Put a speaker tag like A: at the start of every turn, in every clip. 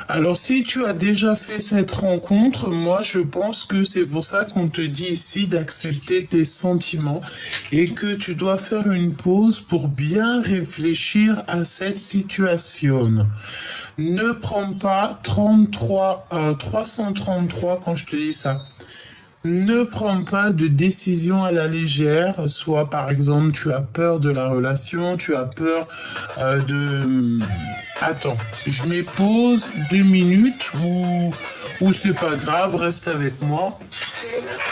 A: Alors, si tu as déjà fait cette rencontre, moi, je pense que c'est pour ça qu'on te dit ici d'accepter tes sentiments et que tu dois faire une pause pour bien réfléchir à cette situation. Ne prends pas 333 quand je te dis ça. Ne prends pas de décision à la légère, soit par exemple tu as peur de la relation, tu as peur de... Attends, je mets pause 2 minutes ou c'est pas grave, reste avec moi.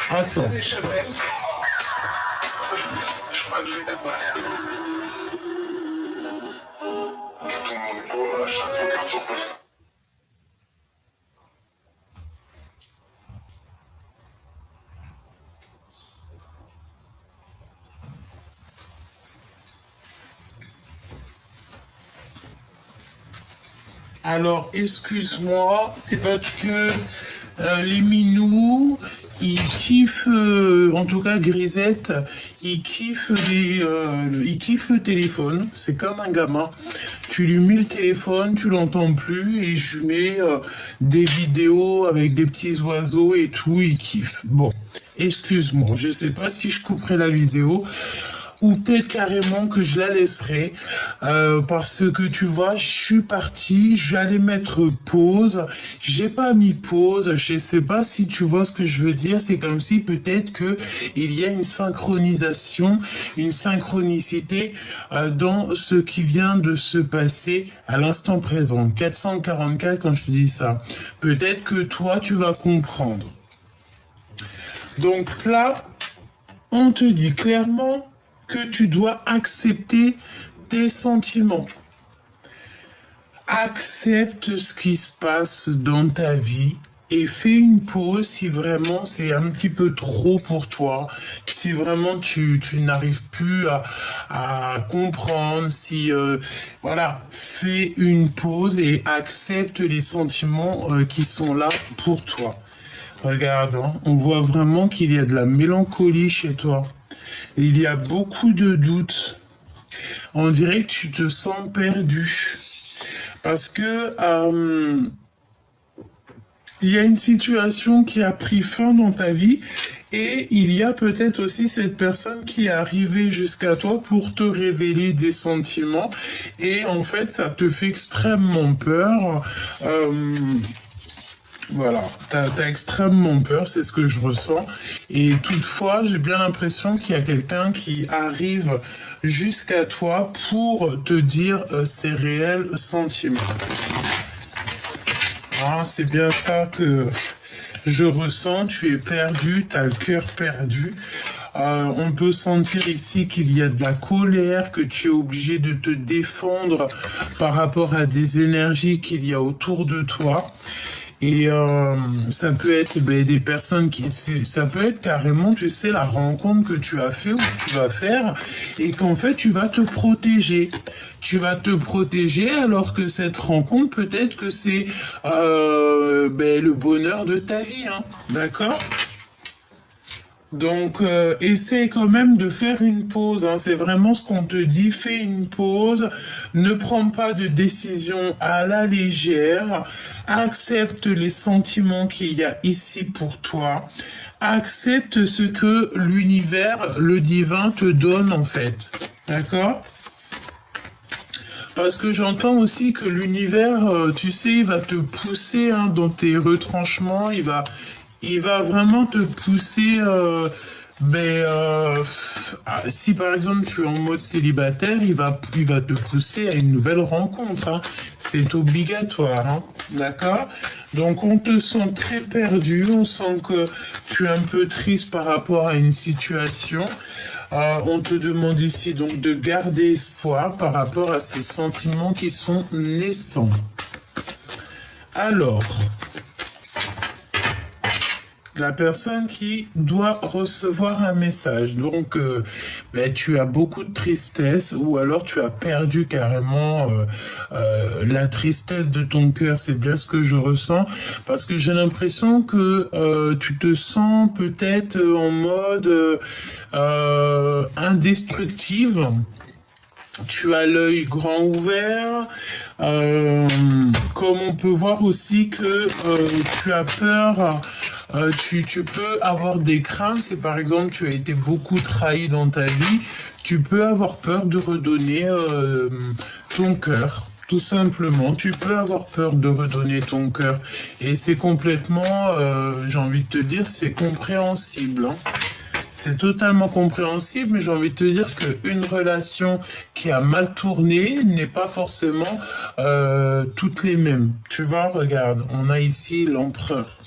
A: Attends. Alors, excuse-moi, c'est parce que les minous, ils kiffent, en tout cas Grisette, ils kiffent le téléphone. C'est comme un gamin. Tu lui mets le téléphone, tu l'entends plus, et je lui mets des vidéos avec des petits oiseaux et tout, il kiffe. Bon, excuse-moi, je sais pas si je couperai la vidéo ou peut-être carrément que je la laisserai parce que tu vois, je suis parti, j'allais mettre pause, j'ai pas mis pause, je sais pas si tu vois ce que je veux dire, c'est comme si peut-être que il y a une synchronisation, une synchronicité dans ce qui vient de se passer à l'instant présent. 444 quand je te dis ça. Peut-être que toi tu vas comprendre. Donc là, on te dit clairement que tu dois accepter tes sentiments. Accepte ce qui se passe dans ta vie et fais une pause si vraiment c'est un petit peu trop pour toi, si vraiment tu n'arrives plus à comprendre, si voilà, fais une pause et accepte les sentiments qui sont là pour toi. Regarde, hein, on voit vraiment qu'il y a de la mélancolie chez toi. Il y a beaucoup de doutes. On dirait que tu te sens perdu. Parce que il y a une situation qui a pris fin dans ta vie et il y a peut-être aussi cette personne qui est arrivée jusqu'à toi pour te révéler des sentiments et en fait ça te fait extrêmement peur. Voilà, t'as extrêmement peur, c'est ce que je ressens. Et toutefois, j'ai bien l'impression qu'il y a quelqu'un qui arrive jusqu'à toi pour te dire ses réels sentiments. Ah, c'est bien ça que je ressens, tu es perdu, t'as le cœur perdu. On peut sentir ici qu'il y a de la colère, que tu es obligé de te défendre par rapport à des énergies qu'il y a autour de toi. Et ça peut être des personnes ça peut être carrément, tu sais, la rencontre que tu as fait ou que tu vas faire, et qu'en fait tu vas te protéger. Tu vas te protéger alors que cette rencontre, peut-être que c'est le bonheur de ta vie, hein, d'accord ? Donc, essaie quand même de faire une pause, hein. C'est vraiment ce qu'on te dit. Fais une pause. Ne prends pas de décision à la légère. Accepte les sentiments qu'il y a ici pour toi. Accepte ce que l'univers, le divin te donne en fait. D'accord ? Parce que j'entends aussi que l'univers, tu sais, il va te pousser hein, dans tes retranchements, il va vraiment te pousser. Si par exemple tu es en mode célibataire, il va te pousser à une nouvelle rencontre. Hein. C'est obligatoire, hein. D'accord? Donc on te sent très perdu, on sent que tu es un peu triste par rapport à une situation. On te demande ici donc de garder espoir par rapport à ces sentiments qui sont naissants. Alors, la personne qui doit recevoir un message. Donc, tu as beaucoup de tristesse ou alors tu as perdu carrément la tristesse de ton cœur. C'est bien ce que je ressens parce que j'ai l'impression que tu te sens peut-être en mode indestructible. Tu as l'œil grand ouvert, Comme on peut voir aussi que tu as peur, tu peux avoir des craintes, c'est par exemple tu as été beaucoup trahi dans ta vie, tu peux avoir peur de redonner ton cœur. Tout simplement, tu peux avoir peur de redonner ton cœur. Et c'est complètement, j'ai envie de te dire, c'est compréhensible, hein. C'est totalement compréhensible, mais j'ai envie de te dire qu'une relation qui a mal tourné n'est pas forcément toutes les mêmes. Tu vois, regarde, on a ici l'empereur.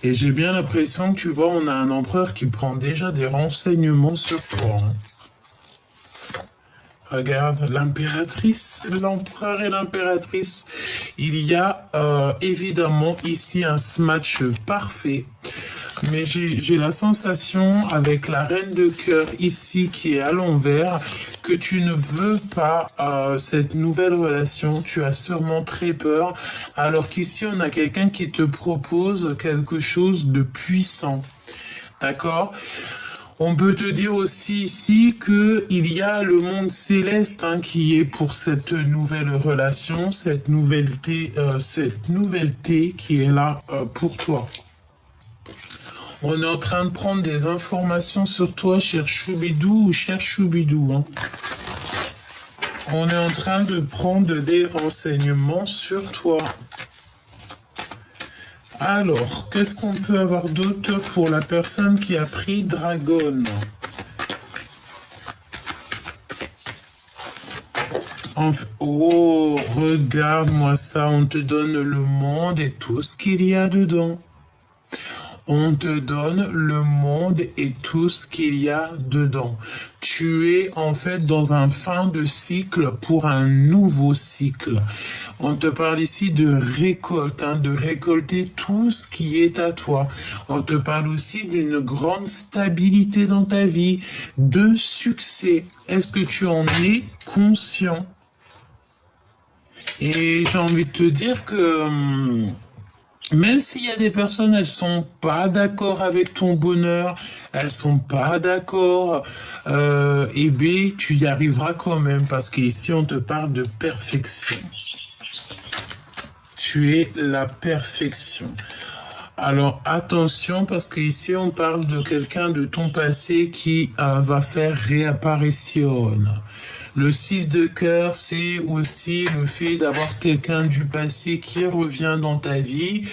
A: Et j'ai bien l'impression que, tu vois, on a un empereur qui prend déjà des renseignements sur toi, hein. Regarde, l'impératrice, l'empereur et l'impératrice. Il y a évidemment ici un match parfait. Mais j'ai la sensation, avec la reine de cœur ici qui est à l'envers, que tu ne veux pas cette nouvelle relation. Tu as sûrement très peur. Alors qu'ici, on a quelqu'un qui te propose quelque chose de puissant. D'accord ? On peut te dire aussi ici qu'il y a le monde céleste, hein, qui est pour cette nouvelle relation, cette nouvelleté qui est là pour toi. On est en train de prendre des informations sur toi, cher Choubidou ou cher Choubidou, hein. On est en train de prendre des renseignements sur toi. Alors, qu'est-ce qu'on peut avoir d'autre pour la personne qui a pris Dragon? Oh, regarde-moi ça, on te donne le monde et tout ce qu'il y a dedans. On te donne le monde et tout ce qu'il y a dedans. Tu es en fait dans un fin de cycle pour un nouveau cycle. On te parle ici de récolte, hein, de récolter tout ce qui est à toi. On te parle aussi d'une grande stabilité dans ta vie, de succès. Est-ce que tu en es conscient? Et j'ai envie de te dire que même s'il y a des personnes, elles sont pas d'accord avec ton bonheur, elles sont pas d'accord, eh bien, tu y arriveras quand même, parce qu'ici, on te parle de perfection. Tu es la perfection. Alors, attention, parce qu'ici, on parle de quelqu'un de ton passé qui va faire réapparition. Le 6 de cœur, c'est aussi le fait d'avoir quelqu'un du passé qui revient dans ta vie.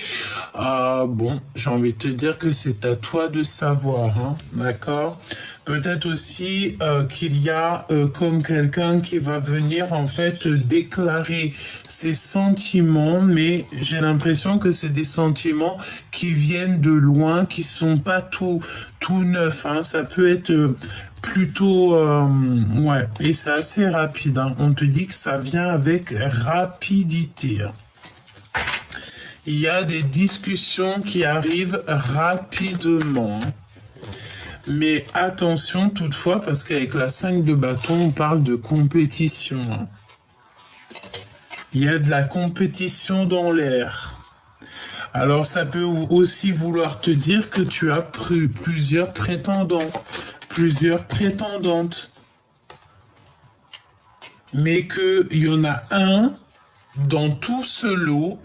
A: Bon, j'ai envie de te dire que c'est à toi de savoir, hein, d'accord? Peut-être aussi qu'il y a comme quelqu'un qui va venir en fait déclarer ses sentiments, mais j'ai l'impression que c'est des sentiments qui viennent de loin, qui sont pas tout neufs, hein. Ça peut être plutôt, ouais, et c'est assez rapide, hein. On te dit que ça vient avec rapidité. Il y a des discussions qui arrivent rapidement. Mais attention toutefois, parce qu'avec la 5 de bâton, on parle de compétition. Il y a de la compétition dans l'air. Alors ça peut aussi vouloir te dire que tu as plusieurs prétendants, plusieurs prétendantes. Mais qu'il y en a un dans tout ce lot.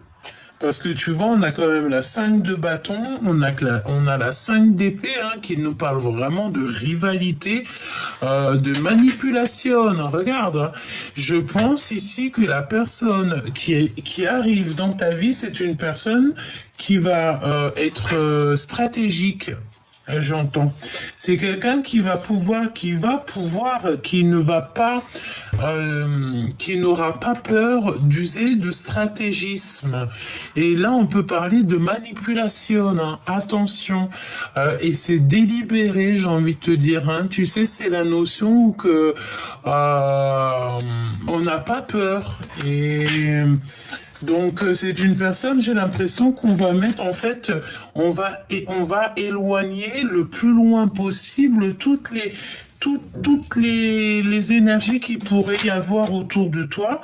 A: Parce que tu vois, on a quand même la 5 de bâton, on a la 5 d'épée, hein, qui nous parle vraiment de rivalité, de manipulation. Regarde, hein, je pense ici que la personne qui arrive dans ta vie, c'est une personne qui va être stratégique. J'entends. C'est quelqu'un qui n'aura pas peur d'user de stratégisme. Et là, on peut parler de manipulation, hein. Attention. Et c'est délibéré, j'ai envie de te dire, hein. Tu sais, c'est la notion où que on n'a pas peur. Et donc c'est une personne, j'ai l'impression qu'on va mettre en fait, on va éloigner le plus loin possible toutes les énergies qu'il pourrait y avoir autour de toi.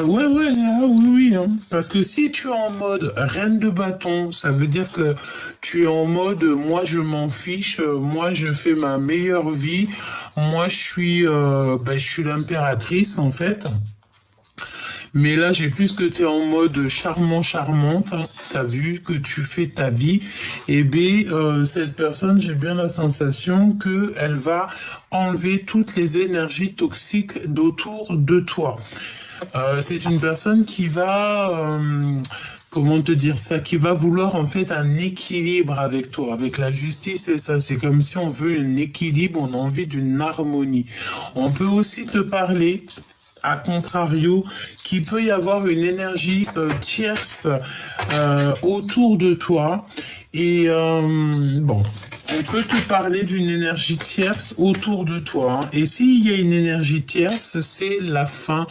A: Oui, hein. Parce que si tu es en mode reine de bâton, ça veut dire que tu es en mode moi je m'en fiche, moi je fais ma meilleure vie, moi je suis l'impératrice en fait. Mais là, j'ai plus que tu es en mode charmante. Hein. Tu as vu que tu fais ta vie. Et bien, cette personne, j'ai bien la sensation qu'elle va enlever toutes les énergies toxiques d'autour de toi. C'est une personne qui va... comment te dire ça, qui va vouloir en fait un équilibre avec toi, avec la justice, c'est ça, c'est comme si on veut un équilibre, on a envie d'une harmonie. On peut aussi te parler, à contrario, qu'il peut y avoir une énergie tierce autour de toi. Et bon, on peut te parler d'une énergie tierce autour de toi. Hein. Et s'il y a une énergie tierce, c'est la fin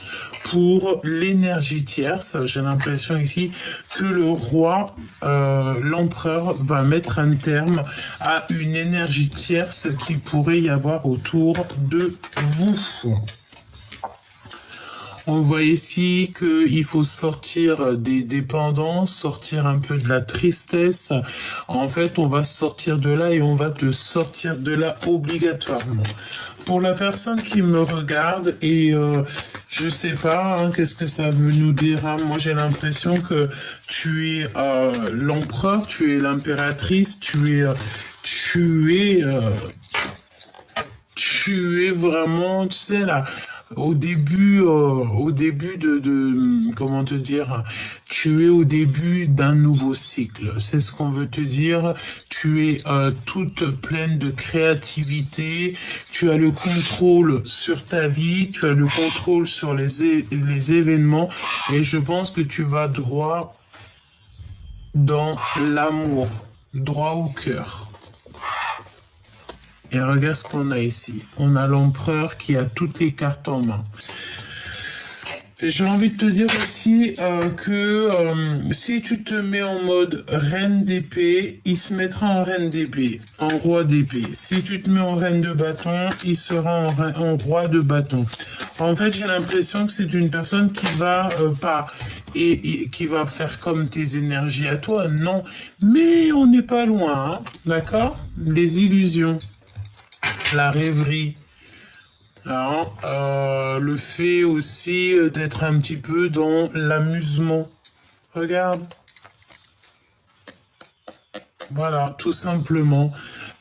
A: pour l'énergie tierce. J'ai l'impression ici que le roi, l'empereur, va mettre un terme à une énergie tierce qui pourrait y avoir autour de vous. On voit ici qu'il faut sortir des dépendances, sortir un peu de la tristesse. En fait, on va sortir de là et on va te sortir de là obligatoirement. Pour la personne qui me regarde et je sais pas, hein, qu'est-ce que ça veut nous dire. Hein. Moi, j'ai l'impression que tu es l'empereur, tu es l'impératrice, tu es vraiment, tu sais là. Au début de comment te dire, tu es au début d'un nouveau cycle. C'est ce qu'on veut te dire. Tu es toute pleine de créativité. Tu as le contrôle sur ta vie. Tu as le contrôle sur les événements. Et je pense que tu vas droit dans l'amour, droit au cœur. Et regarde ce qu'on a ici. On a l'empereur qui a toutes les cartes en main. J'ai envie de te dire aussi que si tu te mets en mode reine d'épée, il se mettra en reine d'épée, en roi d'épée. Si tu te mets en reine de bâton, il sera en roi de bâton. En fait, j'ai l'impression que c'est une personne qui va pas et qui va faire comme tes énergies à toi. Non, mais on n'est pas loin, hein, d'accord? Les illusions. La rêverie, hein, le fait aussi d'être un petit peu dans l'amusement. Regarde. Voilà, tout simplement.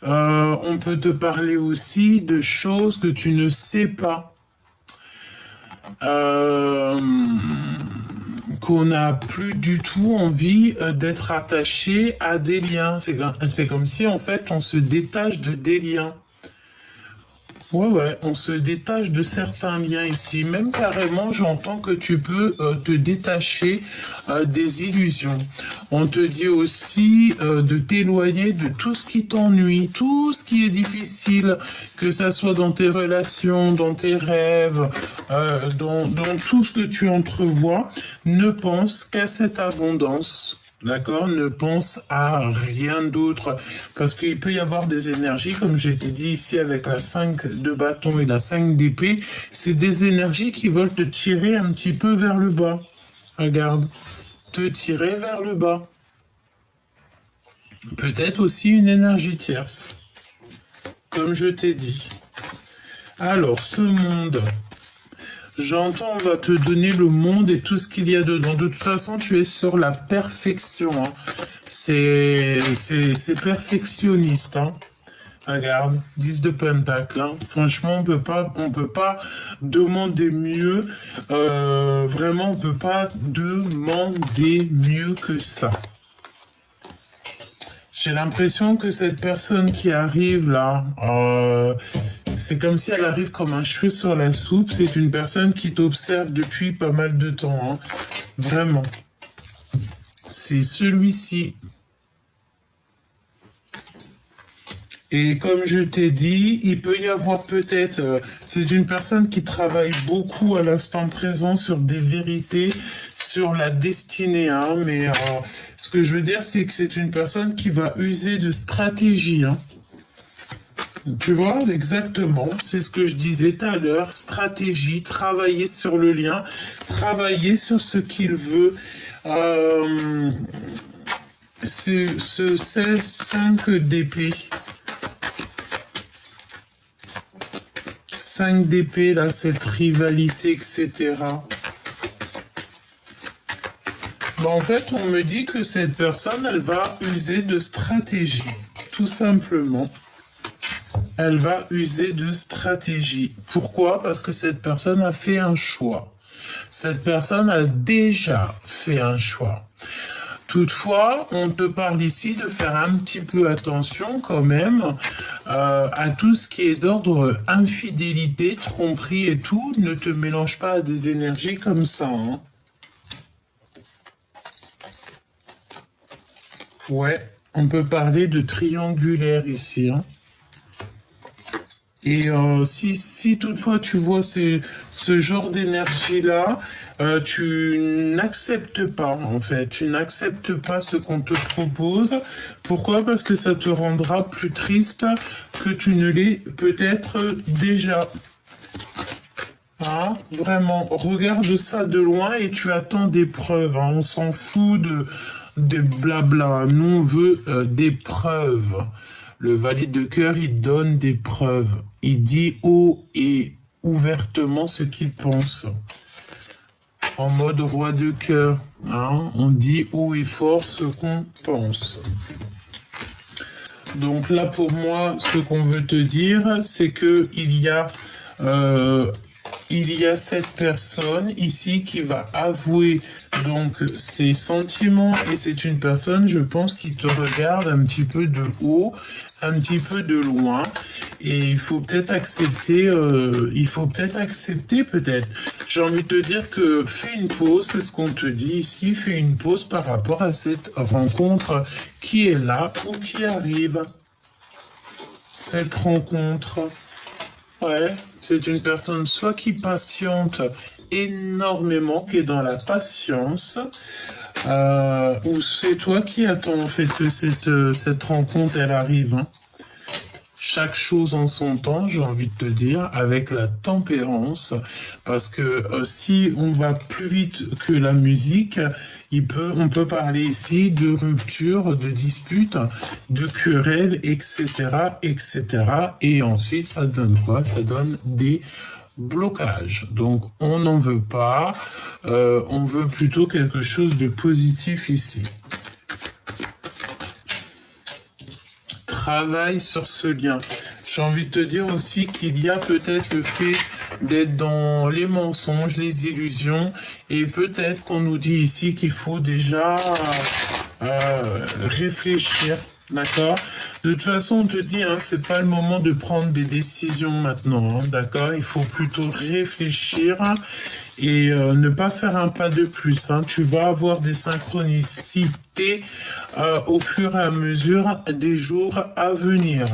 A: On peut te parler aussi de choses que tu ne sais pas. Qu'on n'a plus du tout envie d'être attaché à des liens. C'est comme si, en fait, on se détache de des liens. Ouais, on se détache de certains liens ici. Même carrément, j'entends que tu peux te détacher des illusions. On te dit aussi de t'éloigner de tout ce qui t'ennuie, tout ce qui est difficile, que ça soit dans tes relations, dans tes rêves, dans tout ce que tu entrevois. Ne pense qu'à cette abondance. D'accord, ne pense à rien d'autre, parce qu'il peut y avoir des énergies, comme j'ai dit ici avec la 5 de bâton et la 5 d'épée, c'est des énergies qui veulent te tirer un petit peu vers le bas. Regarde, te tirer vers le bas. Peut-être aussi une énergie tierce, comme je t'ai dit. Alors, ce monde... J'entends, on va te donner le monde et tout ce qu'il y a dedans. De toute façon, tu es sur la perfection. Hein. C'est perfectionniste. Hein. Regarde, 10 de pentacle. Hein. Franchement, on peut pas demander mieux. Vraiment, on peut pas demander mieux que ça. J'ai l'impression que cette personne qui arrive là, c'est comme si elle arrive comme un cheveu sur la soupe. C'est une personne qui t'observe depuis pas mal de temps. Hein. Vraiment. C'est celui-ci. Et comme je t'ai dit, il peut y avoir peut-être... c'est une personne qui travaille beaucoup à l'instant présent sur des vérités, sur la destinée. Hein, mais ce que je veux dire, c'est que c'est une personne qui va user de stratégie. Hein. Tu vois, exactement, c'est ce que je disais tout à l'heure, stratégie, travailler sur le lien, travailler sur ce qu'il veut. Ce 5 d'épée. 5 d'épée, là, cette rivalité, etc. Bah, en fait, on me dit que cette personne, elle va user de stratégie. Tout simplement. Elle va user de stratégie. Pourquoi? Parce que cette personne a fait un choix. Cette personne a déjà fait un choix. Toutefois, on te parle ici de faire un petit peu attention quand même à tout ce qui est d'ordre infidélité, tromperie et tout. Ne te mélange pas à des énergies comme ça. Hein. Ouais, on peut parler de triangulaire ici. Hein. Et si toutefois tu vois ce genre d'énergie-là, tu n'acceptes pas en fait, tu n'acceptes pas ce qu'on te propose. Pourquoi? Parce que ça te rendra plus triste que tu ne l'es peut-être déjà. Hein? Vraiment, regarde ça de loin et tu attends des preuves. Hein. On s'en fout de blabla. Nous, on veut des preuves. Le valet de cœur, il donne des preuves. Il dit haut et ouvertement ce qu'il pense. En mode roi de cœur. Hein? On dit haut et fort ce qu'on pense. Donc là, pour moi, ce qu'on veut te dire, c'est que il y a cette personne ici qui va avouer donc ses sentiments et c'est une personne, je pense, qui te regarde un petit peu de haut, un petit peu de loin et il faut peut-être accepter, peut-être. J'ai envie de te dire que fais une pause, c'est ce qu'on te dit ici, fais une pause par rapport à cette rencontre qui est là ou qui arrive. Cette rencontre. Ouais, c'est une personne soit qui patiente énormément, qui est dans la patience, ou c'est toi qui attends en fait que cette rencontre elle arrive. Hein. Chaque chose en son temps, j'ai envie de te dire, avec la tempérance, parce que si on va plus vite que la musique, on peut parler ici de rupture, de dispute, de querelle, etc., etc. Et ensuite, ça donne quoi? Ça donne des blocages. Donc, on n'en veut pas, on veut plutôt quelque chose de positif ici. Travaille sur ce lien. J'ai envie de te dire aussi qu'il y a peut-être le fait d'être dans les mensonges, les illusions, et peut-être qu'on nous dit ici qu'il faut déjà réfléchir, d'accord? De toute façon, on te dit, hein, c'est pas le moment de prendre des décisions maintenant, hein, d'accord? Il faut plutôt réfléchir et ne pas faire un pas de plus. Hein. Tu vas avoir des synchronicités au fur et à mesure des jours à venir.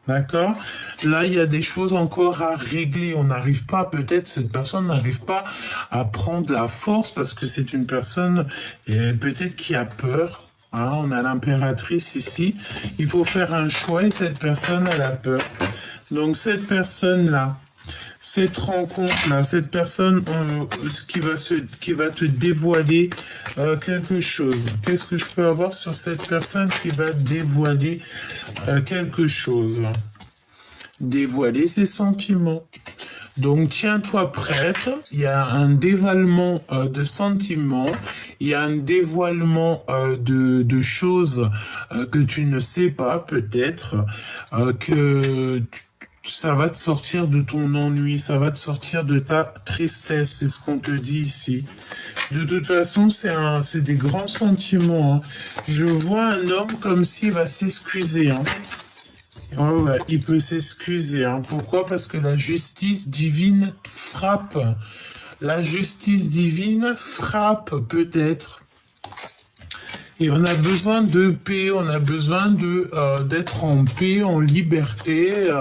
A: D'accord? Là, il y a des choses encore à régler. On n'arrive pas, peut-être, cette personne n'arrive pas à prendre la force parce que c'est une personne peut-être qui a peur. Hein, on a l'impératrice ici. Il faut faire un choix et cette personne, elle a peur. Donc, cette personne-là, cette rencontre-là, cette personne qui va te dévoiler quelque chose. Qu'est-ce que je peux avoir sur cette personne qui va dévoiler quelque chose? Dévoiler ses sentiments. Donc, tiens-toi prête. Il y a un dévoilement de sentiments. Il y a un dévoilement de choses que tu ne sais pas, peut-être, ça va te sortir de ton ennui, ça va te sortir de ta tristesse, c'est ce qu'on te dit ici. De toute façon, c'est des grands sentiments. Hein. Je vois un homme comme s'il va s'excuser. Hein. Oh ouais, il peut s'excuser. Hein. Pourquoi? Parce que la justice divine frappe. La justice divine frappe, peut-être. Et on a besoin de paix, on a besoin d'être en paix, en liberté,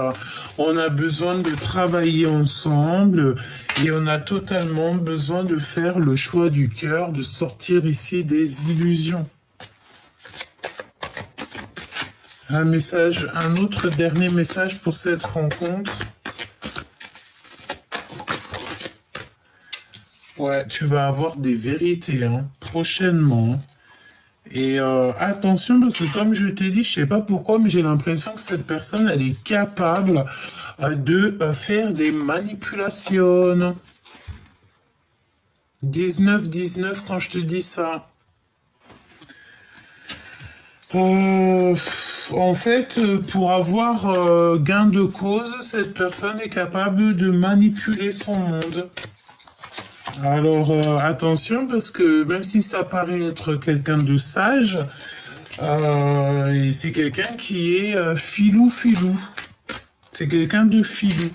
A: on a besoin de travailler ensemble et on a totalement besoin de faire le choix du cœur, de sortir ici des illusions. Un autre dernier message pour cette rencontre. Ouais, tu vas avoir des vérités, hein, prochainement. Et attention, parce que comme je t'ai dit, je sais pas pourquoi, mais j'ai l'impression que cette personne, elle est capable de faire des manipulations. 19-19 quand je te dis ça. En fait, pour avoir gain de cause, cette personne est capable de manipuler son monde. Alors attention parce que même si ça paraît être quelqu'un de sage, et c'est quelqu'un qui est filou filou. C'est quelqu'un de filou.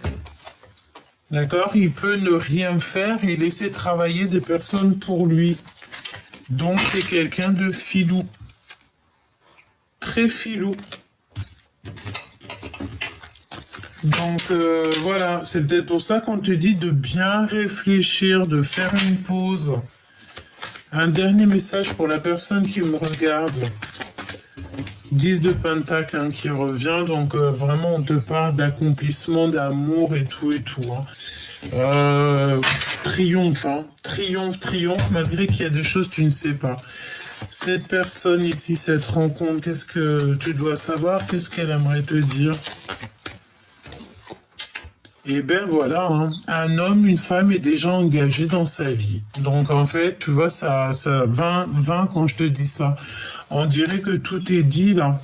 A: D'accord? Il peut ne rien faire et laisser travailler des personnes pour lui. Donc c'est quelqu'un de filou. Très filou. Donc voilà, c'est peut-être pour ça qu'on te dit de bien réfléchir, de faire une pause. Un dernier message pour la personne qui me regarde. 10 de Pentacle hein, qui revient, donc vraiment on te parle d'accomplissement, d'amour et tout hein. Triomphe, hein. Triomphe, malgré qu'il y a des choses que tu ne sais pas. Cette personne ici, cette rencontre, qu'est-ce que tu dois savoir? Qu'est-ce qu'elle aimerait te dire? Et ben voilà, hein. Un homme, une femme est déjà engagé dans sa vie. Donc en fait, tu vois, ça 20 quand je te dis ça. On dirait que tout est dit là.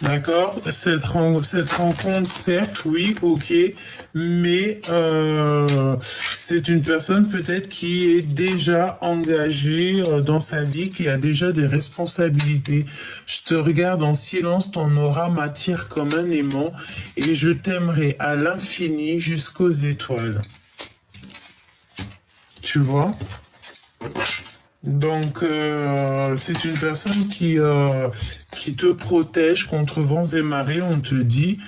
A: D'accord? Cette rencontre, certes, oui, ok, mais c'est une personne peut-être qui est déjà engagée dans sa vie, qui a déjà des responsabilités. Je te regarde en silence, ton aura m'attire comme un aimant et je t'aimerai à l'infini jusqu'aux étoiles. Tu vois? Donc, c'est une personne qui te protège contre vents et marées. On te dit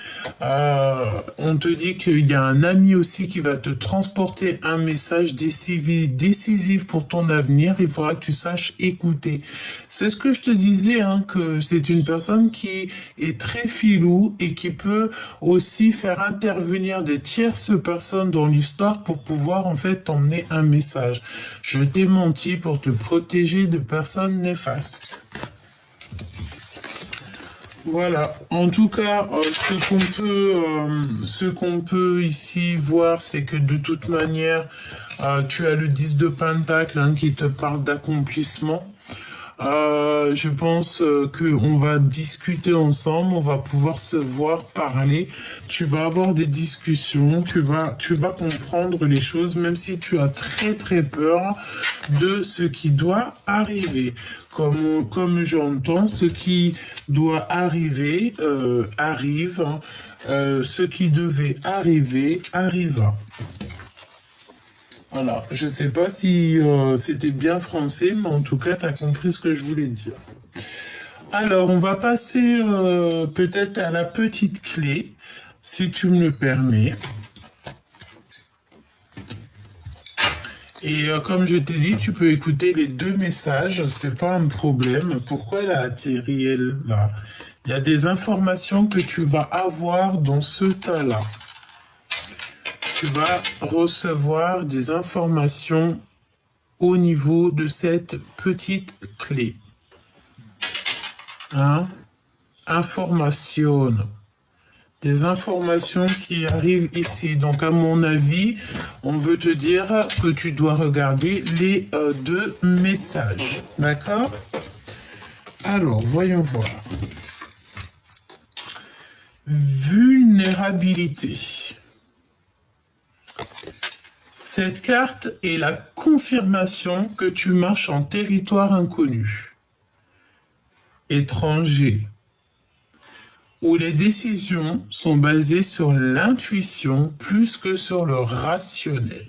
A: qu'il y a un ami aussi qui va te transporter un message décisif pour ton avenir. Il faudra que tu saches écouter. C'est ce que je te disais, hein, que c'est une personne qui est très filou et qui peut aussi faire intervenir des tierces personnes dans l'histoire pour pouvoir en fait t'emmener un message. Je t'ai menti pour te protéger de personnes néfastes. Voilà. En tout cas, ce qu'on peut ici voir, c'est que de toute manière, tu as le 10 de Pentacle hein, qui te parle d'accomplissement. Je pense qu'on va discuter ensemble, on va pouvoir se voir, parler. Tu vas avoir des discussions, tu vas comprendre les choses, même si tu as très très peur de ce qui doit arriver. Comme j'entends, ce qui doit arriver arrive. Hein. Ce qui devait arriver arriva. Voilà, je sais pas si c'était bien français, mais en tout cas, tu as compris ce que je voulais dire. Alors, on va passer peut-être à la petite clé, si tu me le permets. Et comme je t'ai dit, tu peux écouter les deux messages, c'est pas un problème. Pourquoi elle a atterri elle là? Il y a des informations que tu vas avoir dans ce tas-là. Tu vas recevoir des informations au niveau de cette petite clé. Hein? Information. Des informations qui arrivent ici. Donc, à mon avis, on veut te dire que tu dois regarder les deux messages. D'accord? Alors, voyons voir. Vulnérabilité. Cette carte est la confirmation que tu marches en territoire inconnu, étranger, où les décisions sont basées sur l'intuition plus que sur le rationnel.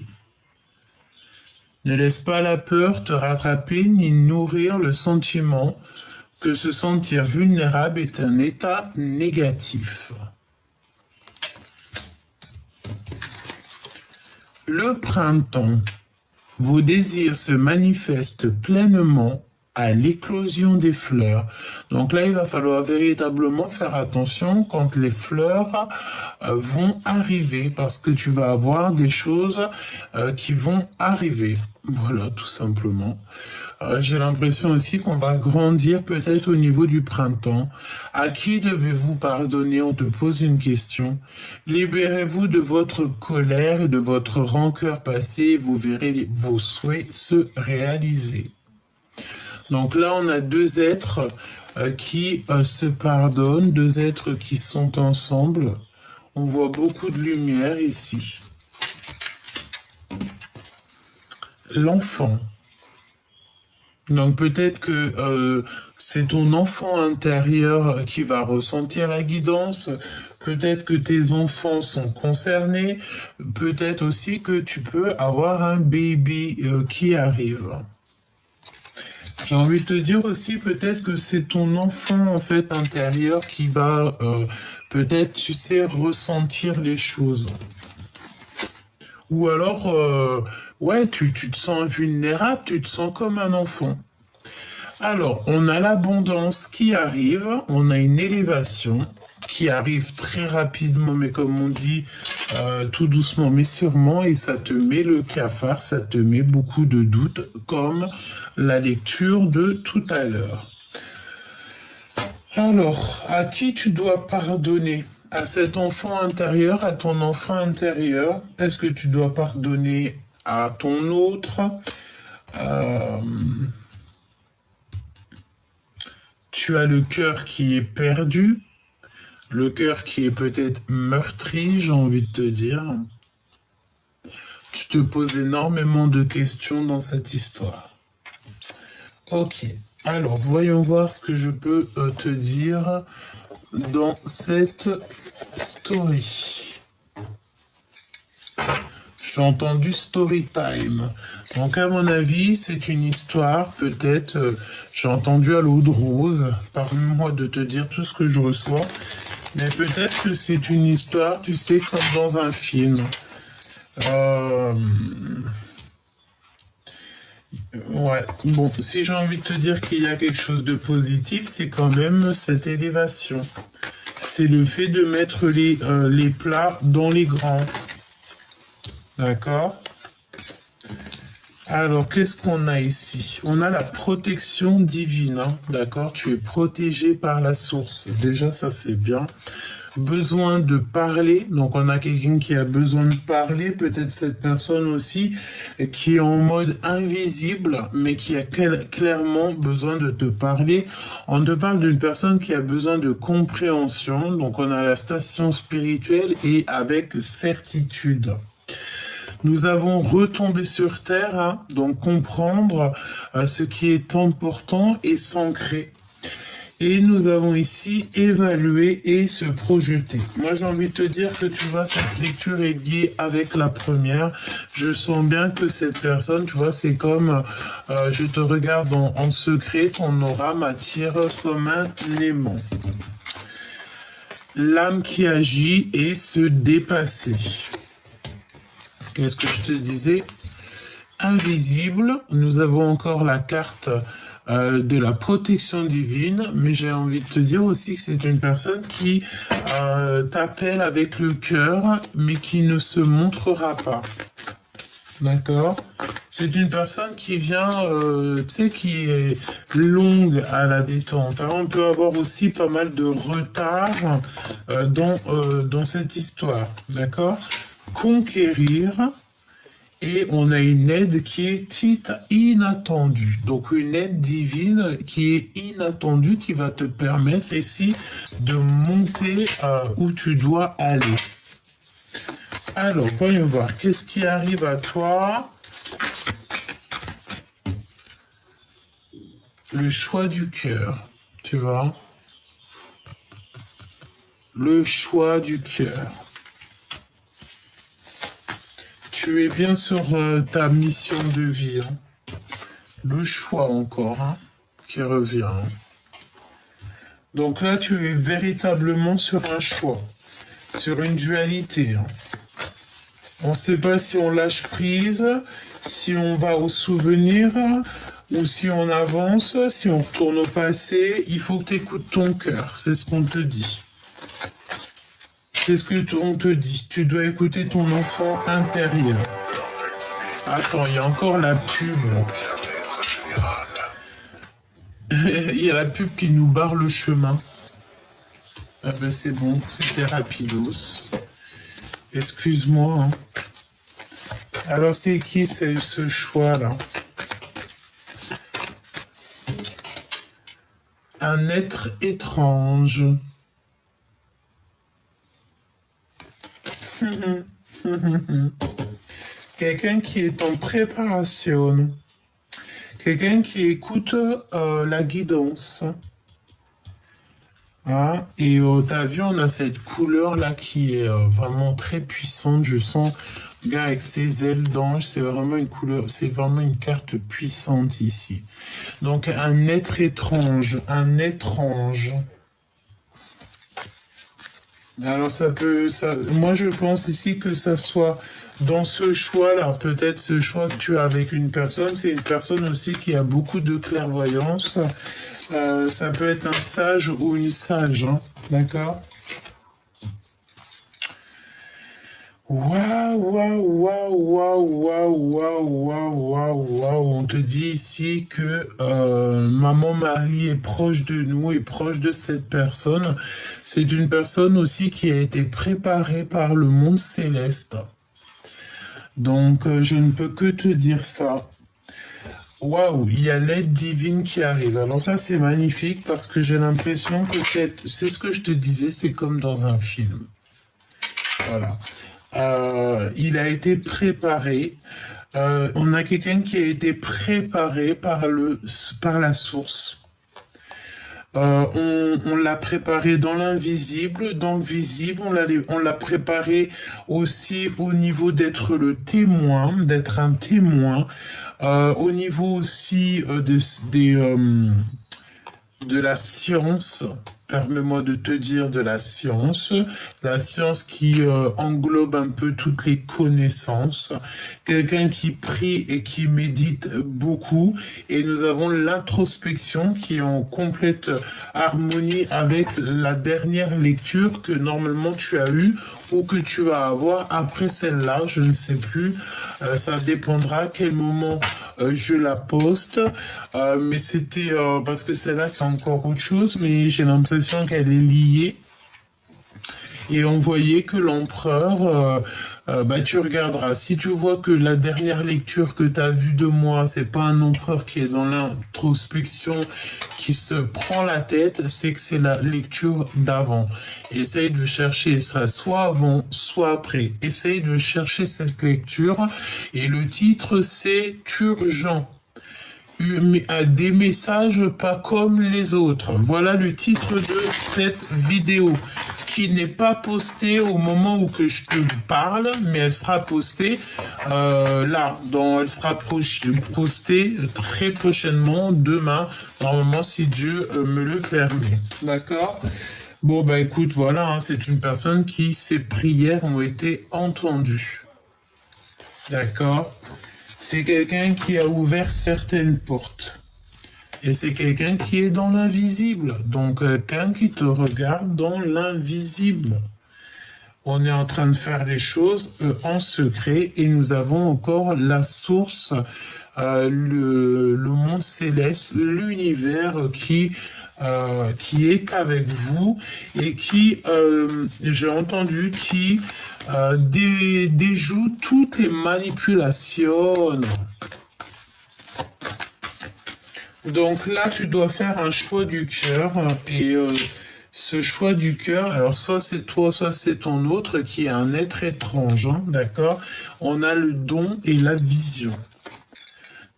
A: Ne laisse pas la peur te rattraper ni nourrir le sentiment que se sentir vulnérable est un état négatif. Le printemps, vos désirs se manifestent pleinement à l'éclosion des fleurs. Donc là, il va falloir véritablement faire attention quand les fleurs vont arriver, parce que tu vas avoir des choses qui vont arriver. Voilà, tout simplement. J'ai l'impression aussi qu'on va grandir peut-être au niveau du printemps. À qui devez-vous pardonner? On te pose une question. Libérez-vous de votre colère et de votre rancœur passée et vous verrez vos souhaits se réaliser. Donc là, on a deux êtres qui se pardonnent, deux êtres qui sont ensemble. On voit beaucoup de lumière ici. L'enfant. Donc peut-être que c'est ton enfant intérieur qui va ressentir la guidance, peut-être que tes enfants sont concernés, peut-être aussi que tu peux avoir un baby qui arrive. J'ai envie de te dire aussi peut-être que c'est ton enfant en fait intérieur qui va peut-être, tu sais, ressentir les choses. Ou alors, ouais, tu te sens vulnérable, tu te sens comme un enfant. Alors, on a l'abondance qui arrive, on a une élévation qui arrive très rapidement, mais comme on dit, tout doucement mais sûrement, et ça te met le cafard, ça te met beaucoup de doutes, comme la lecture de tout à l'heure. Alors, à qui tu dois pardonner? À cet enfant intérieur, à ton enfant intérieur? Est-ce que tu dois pardonner à ton autre? Tu as le cœur qui est perdu, le cœur qui est peut-être meurtri, j'ai envie de te dire. Tu te poses énormément de questions dans cette histoire. Ok, alors voyons voir ce que je peux te dire dans cette story. J'ai entendu story time. Donc à mon avis, c'est une histoire, peut-être, j'ai entendu à l'eau de rose, pardonne-moi de te dire tout ce que je reçois, mais peut-être que c'est une histoire, tu sais, comme dans un film. Ouais, bon, si j'ai envie de te dire qu'il y a quelque chose de positif, c'est quand même cette élévation. C'est le fait de mettre les plats dans les grands. D'accord? Alors, qu'est-ce qu'on a ici? On a la protection divine, hein, d'accord? Tu es protégé par la source. Déjà, ça, c'est bien. Besoin de parler. Donc, on a quelqu'un qui a besoin de parler. Peut-être cette personne aussi qui est en mode invisible, mais qui a clairement besoin de te parler. On te parle d'une personne qui a besoin de compréhension. Donc, on a la station spirituelle et avec certitude. Nous avons retombé sur Terre, hein, donc comprendre ce qui est important et s'ancrer. Et nous avons ici évalué et se projeter. Moi, j'ai envie de te dire que tu vois, cette lecture est liée avec la première. Je sens bien que cette personne, tu vois, c'est comme je te regarde en secret, ton aura m'attire comme un aimant. L'âme qui agit et se dépasser. Qu'est-ce que je te disais? Invisible, nous avons encore la carte de la protection divine, mais j'ai envie de te dire aussi que c'est une personne qui t'appelle avec le cœur, mais qui ne se montrera pas. D'accord? C'est une personne qui vient, tu sais, qui est longue à la détente. Alors, on peut avoir aussi pas mal de retard dans cette histoire. D'accord? Conquérir, et on a une aide qui est inattendue. Donc une aide divine qui est inattendue, qui va te permettre ici de monter où tu dois aller. Alors, voyons voir, qu'est-ce qui arrive à toi? Le choix du cœur, tu vois? Le choix du cœur. Tu es bien sur ta mission de vie. Hein. Le choix encore, hein, qui revient. Hein. Donc là, tu es véritablement sur un choix, sur une dualité. Hein. On ne sait pas si on lâche prise, si on va au souvenir, ou si on avance, si on retourne au passé. Il faut que tu écoutes ton cœur, c'est ce qu'on te dit. C'est ce qu'on te dit. Tu dois écouter ton enfant intérieur. Attends, il y a encore la pub. Il y a la pub qui nous barre le chemin. Ah ben c'est bon, c'était rapidos. Excuse-moi. Hein. Alors c'est qui ce choix-là? un être étrange. Quelqu'un qui est en préparation. Quelqu'un qui écoute la guidance. Ah, et t'as vu, on a cette couleur là qui est vraiment très puissante. Je sens, regarde, avec ses ailes d'ange, c'est vraiment une couleur, c'est vraiment une carte puissante ici. Donc un être étrange, un étrange. Alors moi je pense ici que ça soit dans ce choix-là, peut-être ce choix que tu as avec une personne, c'est une personne aussi qui a beaucoup de clairvoyance. Ça peut être un sage ou une sage, hein, d'accord? Waouh, waouh, waouh, waouh, waouh, waouh, waouh, waouh, waouh. On te dit ici que Maman Marie est proche de nous, est proche de cette personne. C'est une personne aussi qui a été préparée par le monde céleste. Donc, je ne peux que te dire ça. Waouh, il y a l'aide divine qui arrive. Alors ça, c'est magnifique parce que j'ai l'impression que c'est ce que je te disais, c'est comme dans un film. Voilà. Il a été préparé. On a quelqu'un qui a été préparé par la source. On l'a préparé dans l'invisible, dans le visible, on l'a préparé aussi au niveau d'être le témoin, d'être un témoin, au niveau aussi de la science. Permets-moi de te dire de la science qui englobe un peu toutes les connaissances, quelqu'un qui prie et qui médite beaucoup, et nous avons l'introspection qui est en complète harmonie avec la dernière lecture que normalement tu as eue ou que tu vas avoir après celle-là, je ne sais plus, ça dépendra à quel moment je la poste, mais c'était parce que celle-là c'est encore autre chose, mais j'ai l'impression qu'elle est liée. Et on voyait que l'empereur, tu regarderas, si tu vois que la dernière lecture que tu as vue de moi, c'est pas un empereur qui est dans l'introspection, qui se prend la tête, c'est que c'est la lecture d'avant. Essaye de chercher ça soit avant, soit après. Essaye de chercher cette lecture. Et le titre, c'est Urgent. Des messages pas comme les autres. Voilà le titre de cette vidéo qui n'est pas postée au moment où que je te parle, mais elle sera postée elle sera postée très prochainement, demain, normalement si Dieu me le permet. D'accord? Bon bah écoute, voilà, hein, c'est une personne qui ses prières ont été entendues. D'accord? C'est quelqu'un qui a ouvert certaines portes. Et c'est quelqu'un qui est dans l'invisible. Donc, quelqu'un qui te regarde dans l'invisible. On est en train de faire les choses en secret et nous avons encore la source, le monde céleste, l'univers qui est avec vous et qui, j'ai entendu, qui déjoue toutes les manipulations. Donc là, tu dois faire un choix du cœur et ce choix du cœur, alors soit c'est toi, soit c'est ton autre qui est un être étrange, hein, d'accord? On a le don et la vision.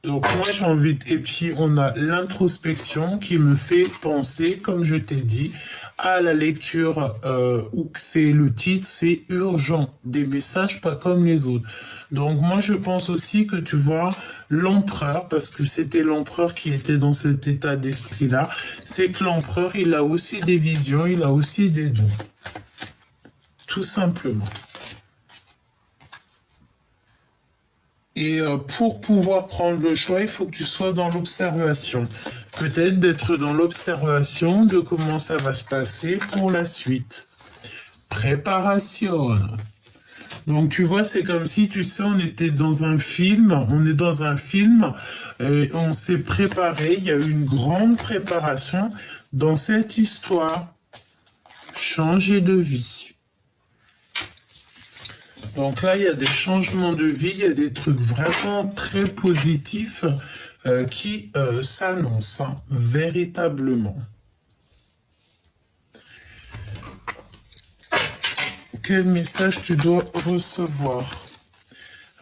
A: Donc moi j'ai envie et puis on a l'introspection qui me fait penser, comme je t'ai dit, à la lecture où c'est le titre, c'est urgent, des messages pas comme les autres. Donc moi je pense aussi que tu vois l'empereur, parce que c'était l'empereur qui était dans cet état d'esprit-là, c'est que l'empereur il a aussi des visions, il a aussi des dons. Tout simplement. Et pour pouvoir prendre le choix, il faut que tu sois dans l'observation. Peut-être d'être dans l'observation de comment ça va se passer pour la suite. Préparation. Donc tu vois, c'est comme si, tu sais, on était dans un film, on est dans un film, et on s'est préparé, il y a eu une grande préparation dans cette histoire. Changer de vie. Donc là, il y a des changements de vie, il y a des trucs vraiment très positifs qui s'annoncent, hein, véritablement. quel message tu dois recevoir?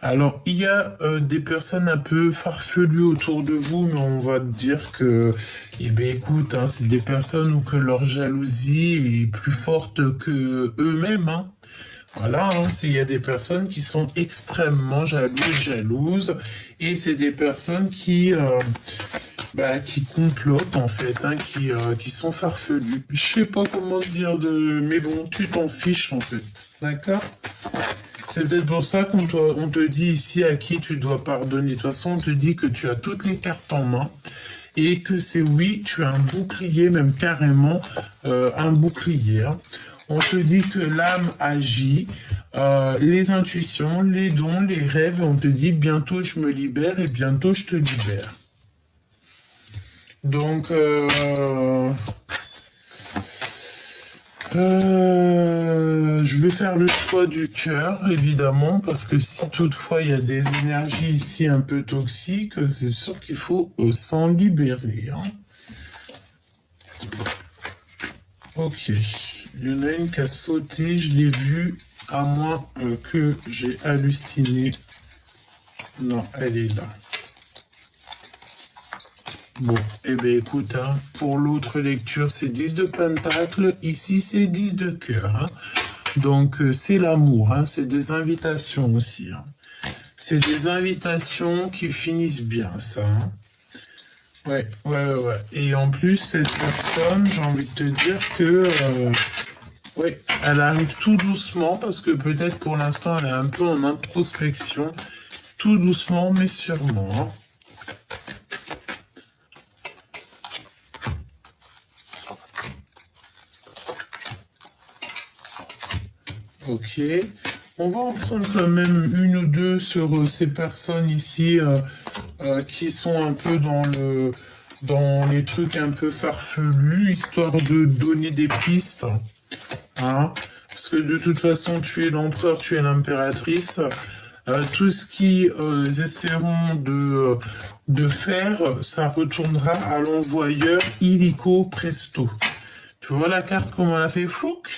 A: Alors, il y a des personnes un peu farfelues autour de vous, mais on va te dire que, eh bien, écoute, hein, c'est des personnes où que leur jalousie est plus forte que eux-mêmes, hein. Voilà, hein, il y a des personnes qui sont extrêmement jalouses, et c'est des personnes qui complotent en fait, hein, qui sont farfelues. Je sais pas comment te dire mais bon, tu t'en fiches en fait, d'accord? C'est peut-être pour ça on te dit ici à qui tu dois pardonner. De toute façon, on te dit que tu as toutes les cartes en main et que c'est oui, tu as un bouclier, même carrément un bouclier, hein. On te dit que l'âme agit, les intuitions, les dons, les rêves, on te dit bientôt je me libère et bientôt je te libère. Donc, je vais faire le choix du cœur, évidemment, parce que si toutefois il y a des énergies ici un peu toxiques, c'est sûr qu'il faut s'en libérer, hein. Ok, il y en a une qui a sauté, je l'ai vue, à moins que j'ai halluciné. Non, elle est là. Bon, eh bien écoute, hein, pour l'autre lecture, c'est 10 de pentacle, ici c'est 10 de cœur, hein. Donc c'est l'amour, hein, c'est des invitations aussi, hein. C'est des invitations qui finissent bien, ça, hein. Ouais. Et en plus, cette personne, j'ai envie de te dire que, ouais, elle arrive tout doucement, parce que peut-être pour l'instant, elle est un peu en introspection, tout doucement, mais sûrement, hein. Ok, on va en prendre quand même une ou deux sur ces personnes ici qui sont un peu dans les trucs un peu farfelus, histoire de donner des pistes, hein, parce que de toute façon tu es l'empereur, tu es l'impératrice, tout ce qu'ils essaieront de faire, ça retournera à l'envoyeur illico presto. Tu vois la carte comment elle a fait flouc?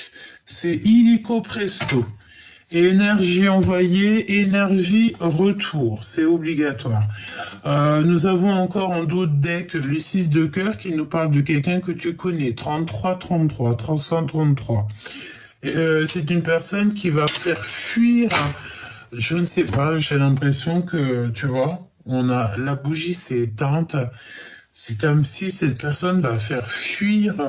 A: C'est illico presto. Énergie envoyée, énergie retour, c'est obligatoire. Nous avons encore en d'autres decks le 6 de cœur qui nous parle de quelqu'un que tu connais, 33, 333. C'est une personne qui va faire fuir, je ne sais pas, j'ai l'impression que, tu vois, la bougie s'est éteinte. C'est comme si cette personne va faire fuir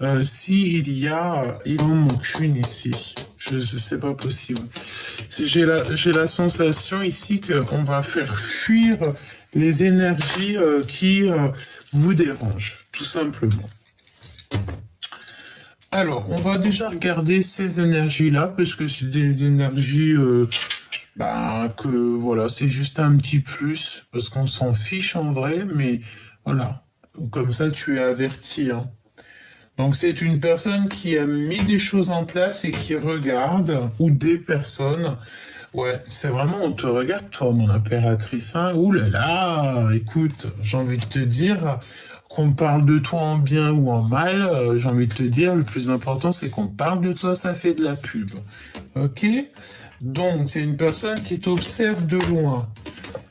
A: il en manque une ici. C'est pas possible. J'ai la sensation ici qu'on va faire fuir les énergies qui vous dérangent, tout simplement. Alors, on va déjà regarder ces énergies-là, parce que c'est des énergies que voilà, c'est juste un petit plus, parce qu'on s'en fiche en vrai, mais voilà. Comme ça, tu es averti, hein. Donc, c'est une personne qui a mis des choses en place et qui regarde, ou des personnes. Ouais, c'est vraiment, on te regarde, toi, mon impératrice, hein. Ouh là là, écoute, j'ai envie de te dire, qu'on parle de toi en bien ou en mal, j'ai envie de te dire, le plus important, c'est qu'on parle de toi, ça fait de la pub. Ok? Donc, c'est une personne qui t'observe de loin.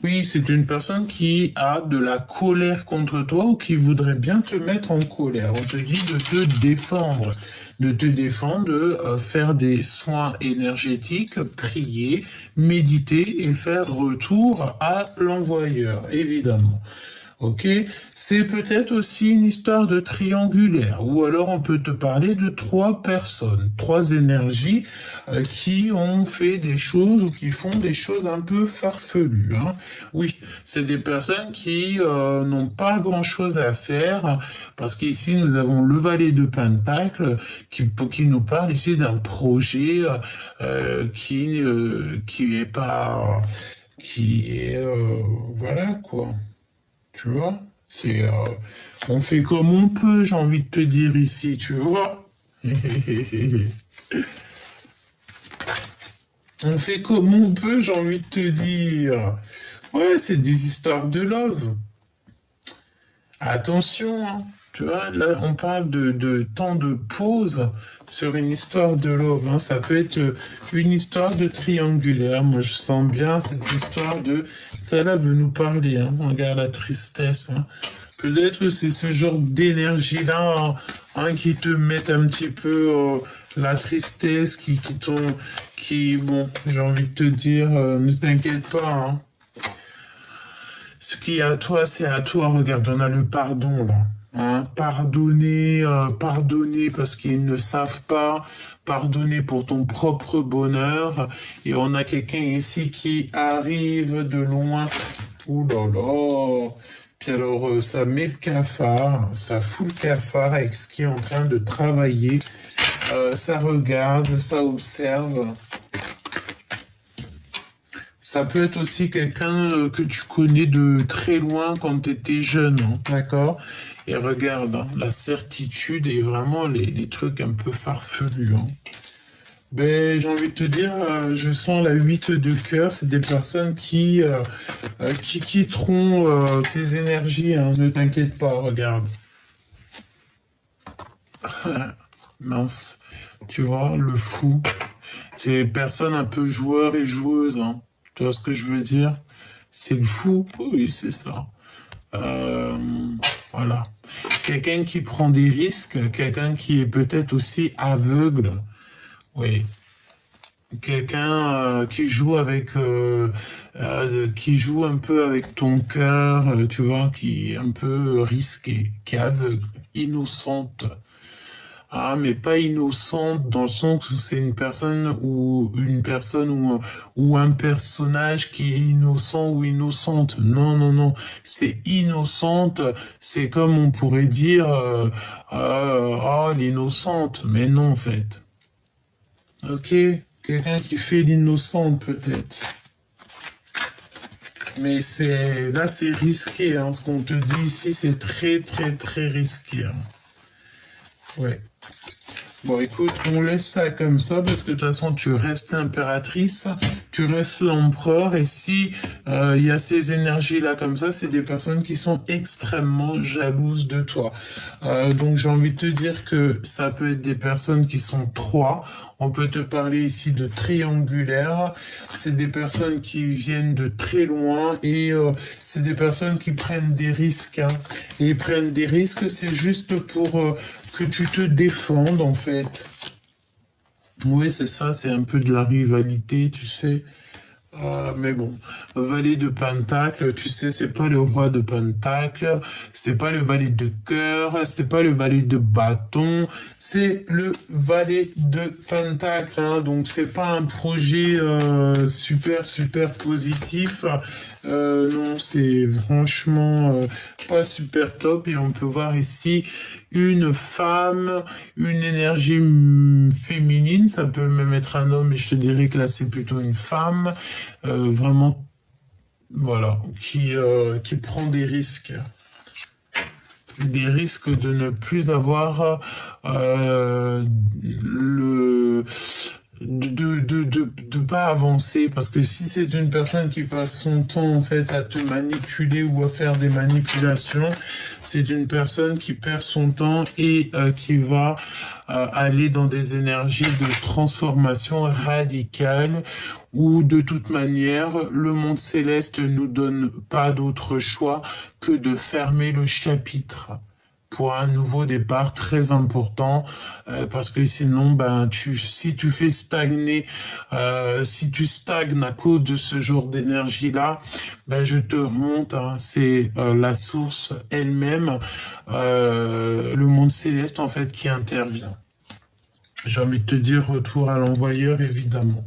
A: Oui, c'est une personne qui a de la colère contre toi ou qui voudrait bien te mettre en colère. On te dit de te défendre, de faire des soins énergétiques, prier, méditer et faire retour à l'envoyeur, évidemment. Ok, c'est peut-être aussi une histoire de triangulaire, ou alors on peut te parler de 3 personnes, 3 énergies qui ont fait des choses ou qui font des choses un peu farfelues, hein. Oui, c'est des personnes qui n'ont pas grand-chose à faire, parce qu'ici nous avons le valet de Pentacle qui nous parle ici d'un projet qui est pas, qui est voilà quoi. Tu vois, on fait comme on peut, j'ai envie de te dire ici, tu vois. On fait comme on peut, j'ai envie de te dire. Ouais, c'est des histoires de love. Attention, hein. Tu vois, là, on parle de temps de pause sur une histoire de love, hein. Ça peut être une histoire de triangulaire. Moi, je sens bien cette histoire de... Celle-là veut nous parler, hein. Regarde la tristesse, hein. Peut-être que c'est ce genre d'énergie-là, hein, qui te met un petit peu la tristesse, bon, j'ai envie de te dire, ne t'inquiète pas, hein. Ce qui est à toi, c'est à toi. Regarde, on a le pardon là. Hein. Pardonner, pardonner parce qu'ils ne savent pas, pardonner pour ton propre bonheur. Et on a quelqu'un ici qui arrive de loin. Ouh là là. Puis alors, ça met le cafard, ça fout le cafard avec ce qui est en train de travailler. Ça regarde, ça observe. Ça peut être aussi quelqu'un que tu connais de très loin quand tu étais jeune, hein, d'accord? Et regarde, hein, la certitude et vraiment les trucs un peu farfelus. Hein. Ben, j'ai envie de te dire, je sens la 8 de cœur, c'est des personnes qui quitteront tes énergies, hein, ne t'inquiète pas, regarde. Mince, tu vois, le fou. C'est des personnes un peu joueurs et joueuses, hein. Tu vois ce que je veux dire? C'est le fou, oui, c'est ça. Euh, voilà. Quelqu'un qui prend des risques, quelqu'un qui est peut-être aussi aveugle, oui. Quelqu'un qui joue un peu avec ton cœur, tu vois, qui est un peu risqué, qui est aveugle, innocente. Ah, mais pas innocente dans le sens où c'est ou un personnage qui est innocent ou innocente. Non, non, non. C'est innocente. C'est comme on pourrait dire, oh, l'innocente. Mais non, en fait. Ok? Quelqu'un qui fait l'innocente, peut-être. Mais là, c'est risqué, hein. Ce qu'on te dit ici, c'est très, très, très risqué, hein. Ouais. Bon, écoute, on laisse ça comme ça parce que de toute façon, tu restes l'impératrice, tu restes l'empereur et si il y a ces énergies-là comme ça, c'est des personnes qui sont extrêmement jalouses de toi. Donc, j'ai envie de te dire que ça peut être des personnes qui sont trois. On peut te parler ici de triangulaire. C'est des personnes qui viennent de très loin et c'est des personnes qui prennent des risques. Hein. Et ils prennent des risques, c'est juste pour que tu te défendes en fait. Oui, c'est ça, c'est un peu de la rivalité, tu sais. Mais bon, valet de Pentacle, tu sais, c'est pas le roi de Pentacle, c'est pas le valet de cœur, c'est pas le valet de bâton, c'est le valet de Pentacle. Hein, donc c'est pas un projet super super positif. Non, c'est franchement pas super top. Et on peut voir ici une femme, une énergie féminine, ça peut même être un homme, mais je te dirais que là c'est plutôt une femme, vraiment, voilà, qui prend des risques. Des risques de ne plus avoir le de pas avancer parce que si c'est une personne qui passe son temps en fait à te manipuler ou à faire des manipulations, c'est une personne qui perd son temps et qui va aller dans des énergies de transformation radicale où de toute manière le monde céleste nous donne pas d'autre choix que de fermer le chapitre pour un nouveau départ très important parce que sinon si tu fais stagner si tu stagnes à cause de ce genre d'énergie là je te remonte hein, c'est la source elle-même le monde céleste en fait qui intervient. J'ai envie de te dire retour à l'envoyeur évidemment.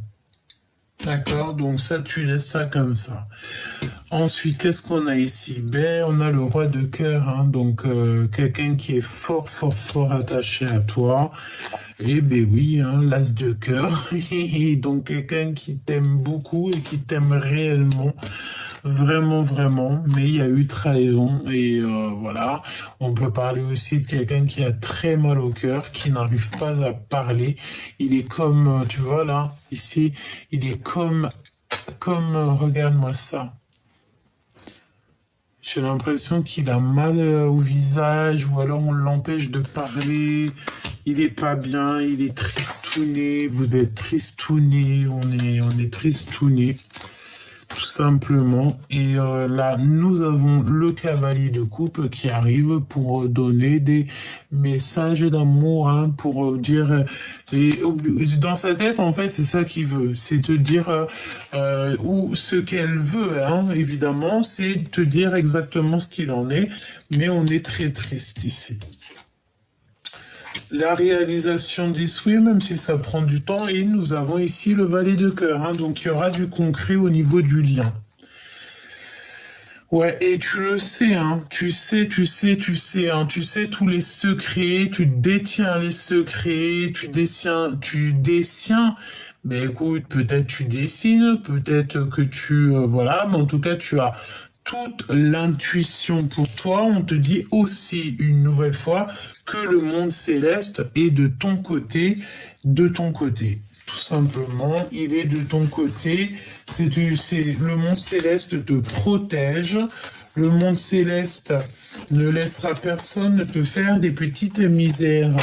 A: D'accord, donc ça tu laisses ça comme ça. Ensuite, qu'est-ce qu'on a ici? Ben, on a le roi de cœur, hein, donc quelqu'un qui est fort, fort, fort attaché à toi. Et ben oui, hein, l'as de cœur. Donc quelqu'un qui t'aime beaucoup et qui t'aime réellement. Vraiment, vraiment. Mais il y a eu trahison. Et voilà. On peut parler aussi de quelqu'un qui a très mal au cœur, qui n'arrive pas à parler. Il est comme, tu vois là, ici, il est comme, regarde-moi ça. J'ai l'impression qu'il a mal au visage ou alors on l'empêche de parler. Il est pas bien, il est tristouné. Vous êtes tristouné, on est tristouné. Tout simplement. Et là, nous avons le cavalier de coupe qui arrive pour donner des messages d'amour, hein, pour dire... et dans sa tête, en fait, c'est ça qu'il veut. C'est te dire ou ce qu'elle veut, hein, évidemment, c'est te dire exactement ce qu'il en est. Mais on est très triste ici. La réalisation des souhaits, même si ça prend du temps, et nous avons ici le valet de cœur, hein, donc il y aura du concret au niveau du lien. Ouais, et tu le sais, hein, tu sais, hein, tu sais tous les secrets, tu détiens les secrets, tu dessines, mais écoute, peut-être tu dessines, peut-être que tu, voilà, mais en tout cas, tu as toute l'intuition pour toi. On te dit aussi une nouvelle fois que le monde céleste est de ton côté, Tout simplement, il est de ton côté. Le monde céleste te protège. Le monde céleste ne laissera personne te faire des petites misères.